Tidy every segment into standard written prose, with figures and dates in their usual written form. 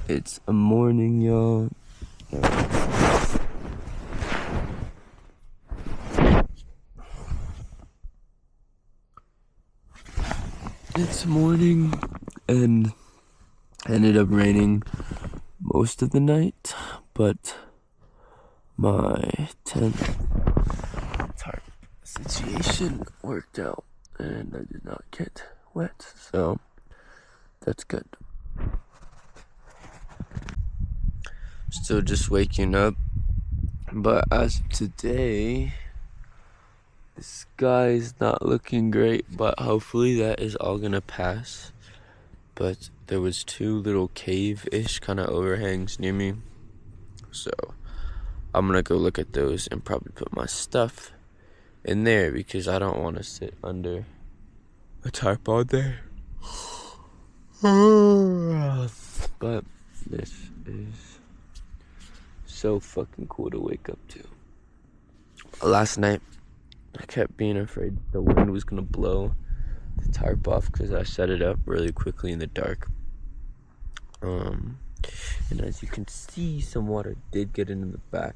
It's a morning, y'all. It's morning, and ended up raining most of the night, but my tent tarp situation worked out, and I did not get wet, so that's good. Still just waking up, but as of today, the sky's not looking great, but hopefully that is all gonna pass. But there was two little cave-ish kind of overhangs near me, so I'm gonna go look at those and probably put my stuff in there because I don't want to sit under a tarp all day. But this is so fucking cool to wake up to. Last night, I kept being afraid the wind was gonna blow the tarp off because I set it up really quickly in the dark. And as you can see, some water did get into the back,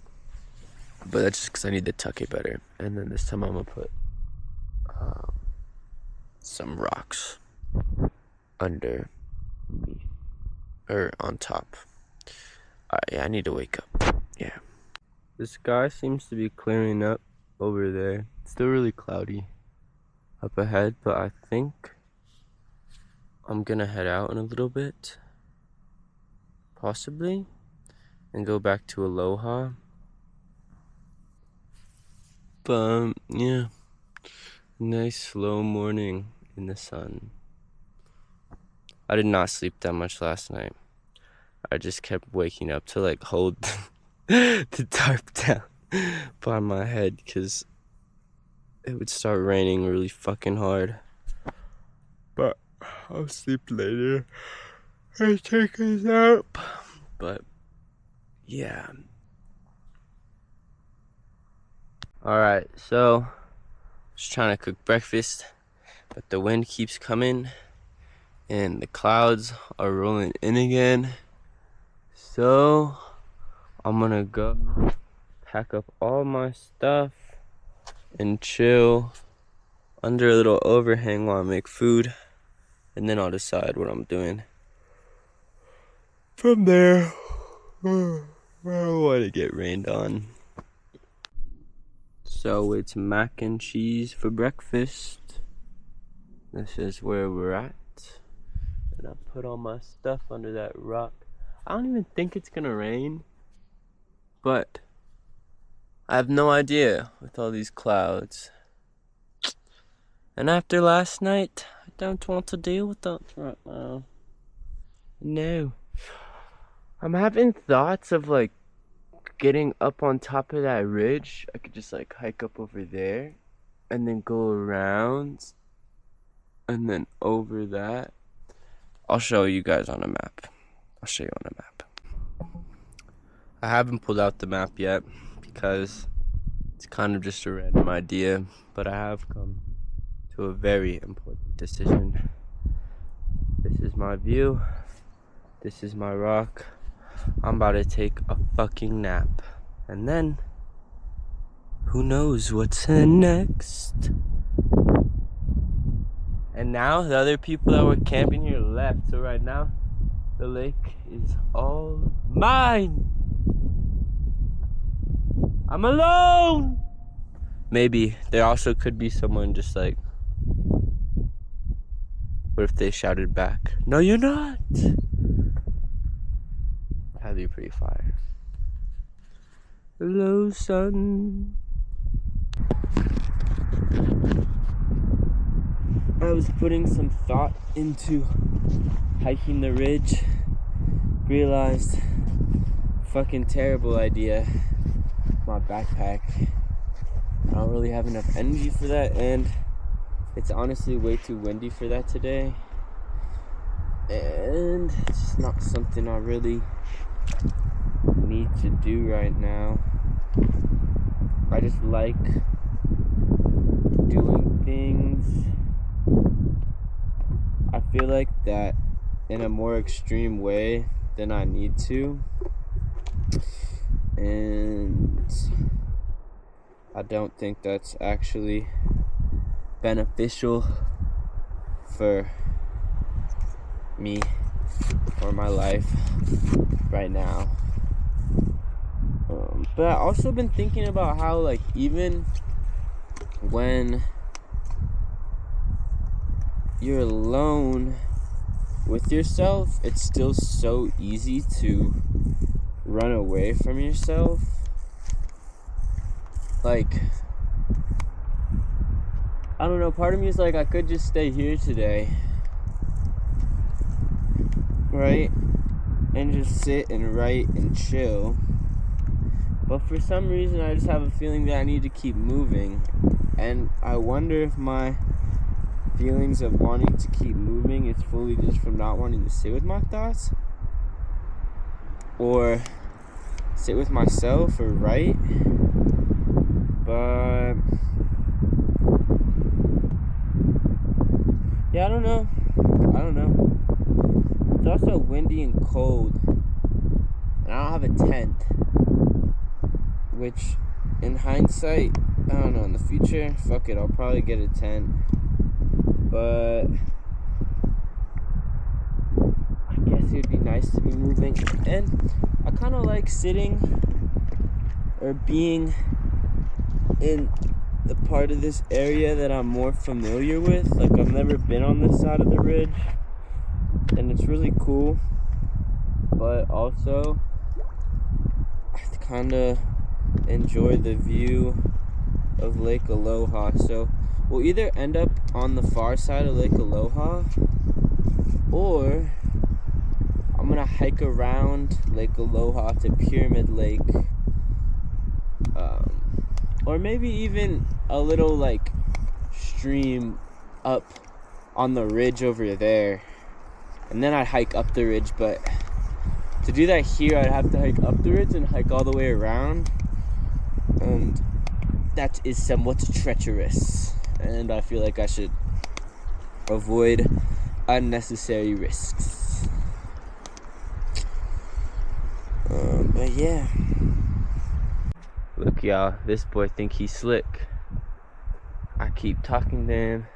but that's just because I need to tuck it better. And then this time I'm gonna put some rocks under me, or on top. Yeah, I need to wake up. Yeah. The sky seems to be clearing up over there. It's still really cloudy up ahead, but I think I'm gonna head out in a little bit, possibly, and go back to Aloha. But yeah, nice slow morning in the sun. I did not sleep that much last night. I just kept waking up to like hold the tarp down by my head because it would start raining really fucking hard. But I'll sleep later and take a nap. But yeah. Alright, so just trying to cook breakfast, but the wind keeps coming and the clouds are rolling in again. So I'm gonna go pack up all my stuff and chill under a little overhang while I make food, and then I'll decide what I'm doing from there. I don't want to get rained on. So it's mac and cheese for breakfast. This is where we're at. And I put all my stuff under that rock. I don't even think it's gonna rain, but I have no idea with all these clouds. And after last night, I don't want to deal with that right now. No. I'm having thoughts of like getting up on top of that ridge. I could just like hike up over there and then go around and then over that. I'll show you guys on a map. I'll show you on a map. I haven't pulled out the map yet because it's kind of just a random idea, but I have come to a very important decision. This is my view. This is my rock. I'm about to take a fucking nap. And then, who knows what's next? And now, the other people that were camping here left. So right now, the lake is all mine. I'm alone. Maybe there also could be someone just like, what if they shouted back, "No, you're not"? That'd be pretty fire. Hello, sun. I was putting some thought into hiking the ridge. Realized, fucking terrible idea. My backpack. I don't really have enough energy for that, and it's honestly way too windy for that today. And it's just not something I really need to do right now. I just like doing things. I feel like that in a more extreme way than I need to. And I don't think that's actually beneficial for me or my life right now. But I also been thinking about how, like, even when you're alone with yourself, it's still so easy to run away from yourself. Like, I don't know, part of me is like, I could just stay here today, right? And just sit and write and chill. But for some reason, I just have a feeling that I need to keep moving. And I wonder if my feelings of wanting to keep moving is fully just from not wanting to sit with my thoughts, or sit with myself, or write. But yeah, I don't know. It's also windy and cold, and I don't have a tent, which in hindsight, I don't know, in the future, fuck it, I'll probably get a tent. But I guess it would be nice to be moving. And I kind of like sitting or being in the part of this area that I'm more familiar with. Like, I've never been on this side of the ridge, and it's really cool. But also, I kind of enjoy the view of Lake Aloha. So we'll either end up on the far side of Lake Aloha, or I'm gonna hike around Lake Aloha to Pyramid Lake, or maybe even a little like stream up on the ridge over there, and then I'd hike up the ridge. But to do that here, I'd have to hike up the ridge and hike all the way around, and that is somewhat treacherous, and I feel like I should avoid unnecessary risks. But yeah, look, y'all, this boy think he's slick. I keep talking to him.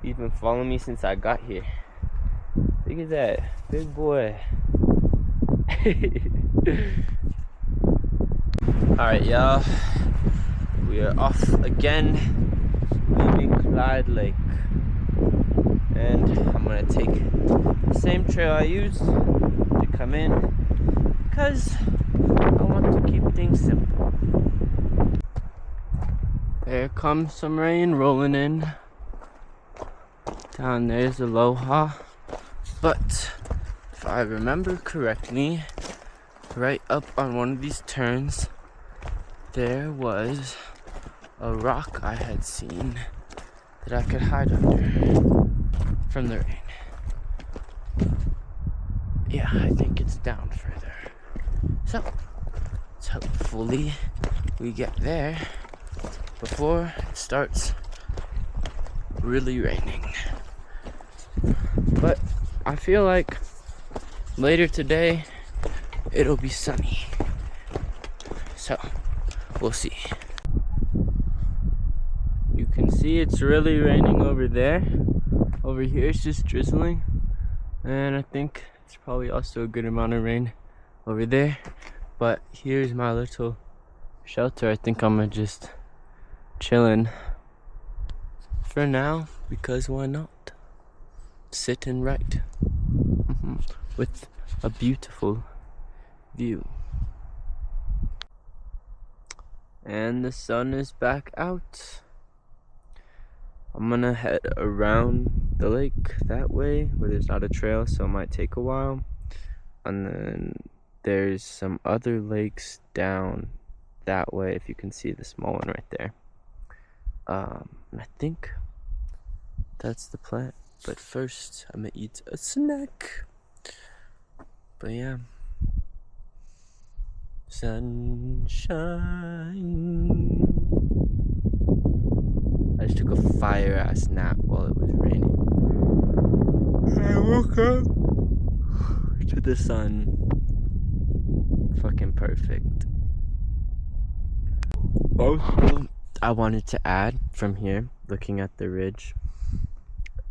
He's been following me since I got here. Look at that big boy. Alright, y'all, we are off again, leaving Clyde Lake, and I'm gonna take the same trail I used to come in, because I want to keep things simple. There comes some rain rolling in. Down there's Aloha, but if I remember correctly, right up on one of these turns, there was a rock I had seen that I could hide under from the rain. Yeah, I think it's down further. So, let's hopefully we get there before it starts really raining. But I feel like later today it'll be sunny. So, we'll see. You can see it's really raining over there. Over here it's just drizzling. And I think it's probably also a good amount of rain over there. But here's my little shelter. I think I'm gonna just chillin' for now, because why not? Sit and write with a beautiful view. And the sun is back out. I'm gonna head around the lake that way where there's not a trail, so it might take a while. And then there's some other lakes down that way, if you can see the small one right there. And I think that's the plan. But first, I'm gonna eat a snack. But yeah. Sunshine. I just took a fire ass nap while it was raining. I woke up to the sun. Fucking perfect. Also, I wanted to add from here, looking at the ridge,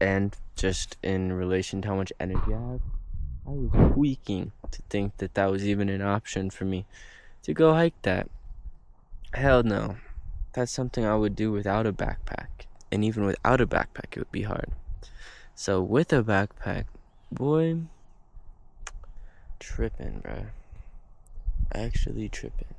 and just in relation to how much energy I have, I was tweaking to think that that was even an option for me to go hike that. Hell no. That's something I would do without a backpack. And even without a backpack, it would be hard. So with a backpack, boy, tripping, bruh. Actually tripping.